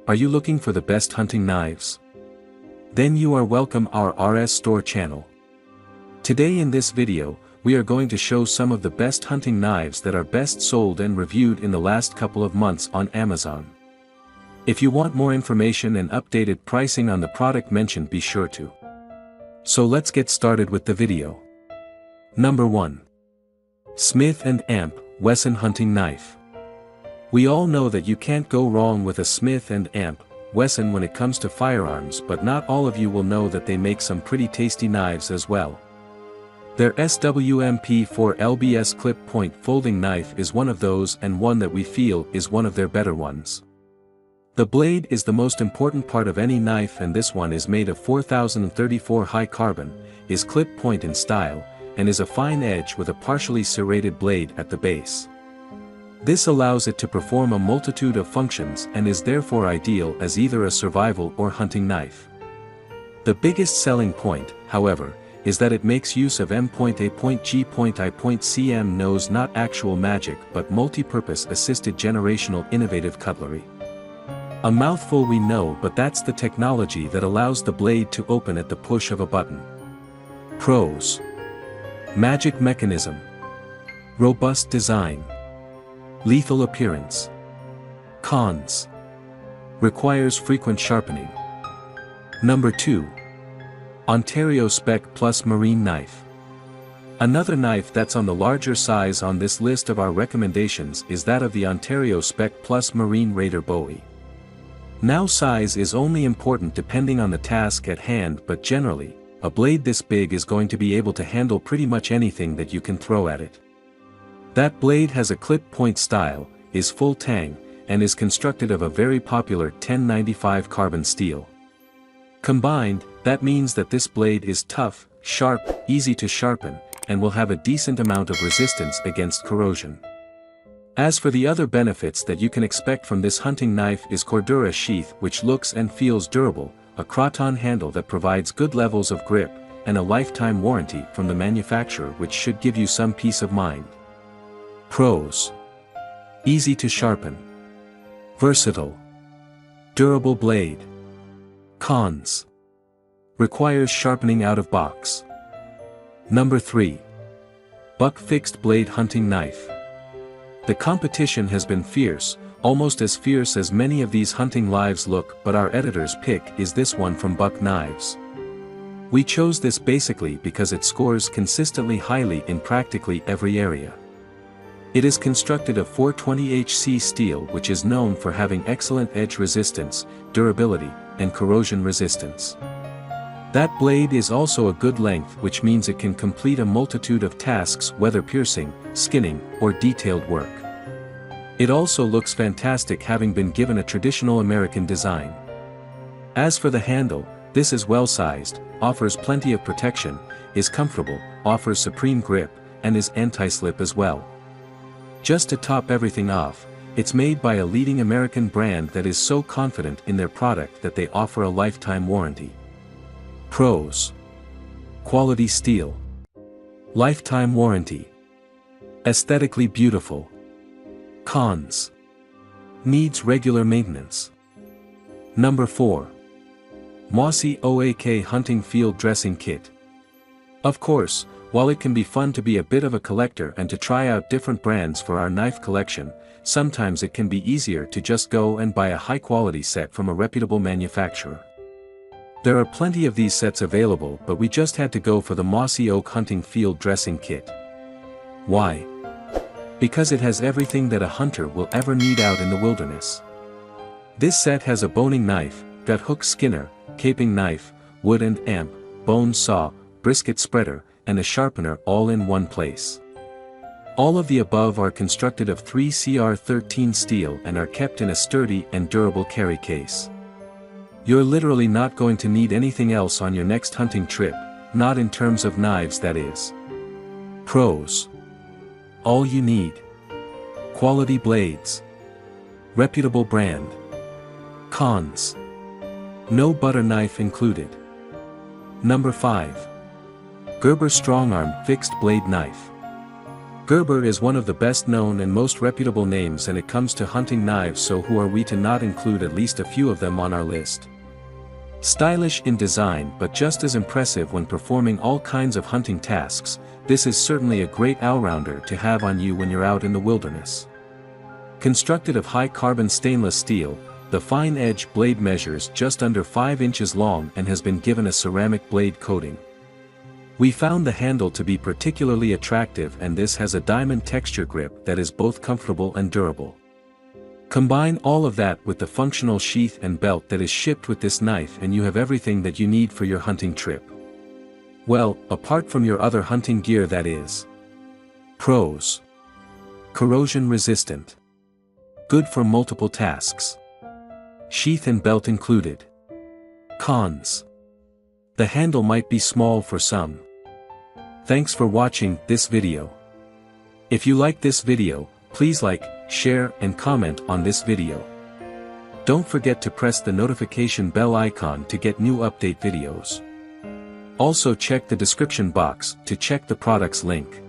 Are you looking for the best hunting knives? Then you are welcome our RS Store channel. Today in this video, we are going to show some of the best hunting knives that are best sold and reviewed in the last couple of months on Amazon. If you want more information and updated pricing on the product mentioned, be sure to. So let's get started with the video. Number 1. Smith & Amp Wesson Hunting Knife. We all know that you can't go wrong with a Smith & Amp Wesson when it comes to firearms, but not all of you will know that they make some pretty tasty knives as well. Their SWMP4 LBS clip point folding knife is one of those, and one that we feel is one of their better ones. The blade is the most important part of any knife, and this one is made of 4034 high carbon, is clip point in style, and is a fine edge with a partially serrated blade at the base. This allows it to perform a multitude of functions and is therefore ideal as either a survival or hunting knife. The biggest selling point, however, is that it makes use of M.A.G.I.cm nose, not actual magic but multi-purpose assisted generational innovative cutlery. A mouthful, we know, but that's the technology that allows the blade to open at the push of a button. Pros: magic mechanism, robust design, lethal appearance. Cons: requires frequent sharpening. Number 2. Ontario Spec Plus Marine Knife. Another knife that's on the larger size on this list of our recommendations is that of the Ontario Spec Plus Marine Raider Bowie. Now, size is only important depending on the task at hand, but generally, a blade this big is going to be able to handle pretty much anything that you can throw at it. That blade has a clip point style, is full tang, and is constructed of a very popular 1095 carbon steel. Combined, that means that this blade is tough, sharp, easy to sharpen, and will have a decent amount of resistance against corrosion. As for the other benefits that you can expect from this hunting knife is Cordura sheath, which looks and feels durable, a Kraton handle that provides good levels of grip, and a lifetime warranty from the manufacturer, which should give you some peace of mind. Pros: easy to sharpen, versatile, durable blade. Cons: requires sharpening out of box. Number 3. Buck Fixed Blade Hunting Knife. The competition has been fierce, almost as fierce as many of these hunting lives look, but our editor's pick is this one from Buck Knives. We chose this basically because it scores consistently highly in practically every area. It is constructed of 420HC steel, which is known for having excellent edge resistance, durability, and corrosion resistance. That blade is also a good length, which means it can complete a multitude of tasks, whether piercing, skinning, or detailed work. It also looks fantastic, having been given a traditional American design. As for the handle, this is well sized, offers plenty of protection, is comfortable, offers supreme grip, and is anti-slip as well. Just to top everything off, it's made by a leading American brand that is so confident in their product that they offer a lifetime warranty. Pros: quality steel, lifetime warranty, aesthetically beautiful. Cons: needs regular maintenance. Number 4. Mossy OAK Hunting Field Dressing Kit. Of course, while it can be fun to be a bit of a collector and to try out different brands for our knife collection, sometimes it can be easier to just go and buy a high-quality set from a reputable manufacturer. There are plenty of these sets available, but we just had to go for the Mossy Oak Hunting Field Dressing Kit. Why? Because it has everything that a hunter will ever need out in the wilderness. This set has a boning knife, gut hook skinner, caping knife, wood and amp, bone saw, brisket spreader, and a sharpener all in one place. All of the above are constructed of 3CR13 steel and are kept in a sturdy and durable carry case. You're literally not going to need anything else on your next hunting trip, not in terms of knives, that is. Pros: all you need. Quality blades. Reputable brand. Cons: no butter knife included. Number 5. Gerber StrongArm Fixed Blade Knife. Gerber is one of the best known and most reputable names when it comes to hunting knives, so who are we to not include at least a few of them on our list? Stylish in design but just as impressive when performing all kinds of hunting tasks, this is certainly a great all-rounder to have on you when you're out in the wilderness. Constructed of high-carbon stainless steel, the fine-edge blade measures just under 5 inches long and has been given a ceramic blade coating. We found the handle to be particularly attractive, and this has a diamond texture grip that is both comfortable and durable. Combine all of that with the functional sheath and belt that is shipped with this knife and you have everything that you need for your hunting trip. Well, apart from your other hunting gear, that is. Pros: corrosion resistant. Good for multiple tasks. Sheath and belt included. Cons: the handle might be small for some. Thanks for watching this video. If you like this video, please like, share and comment on this video. Don't forget to press the notification bell icon to get new update videos. Also check the description box to check the product's link.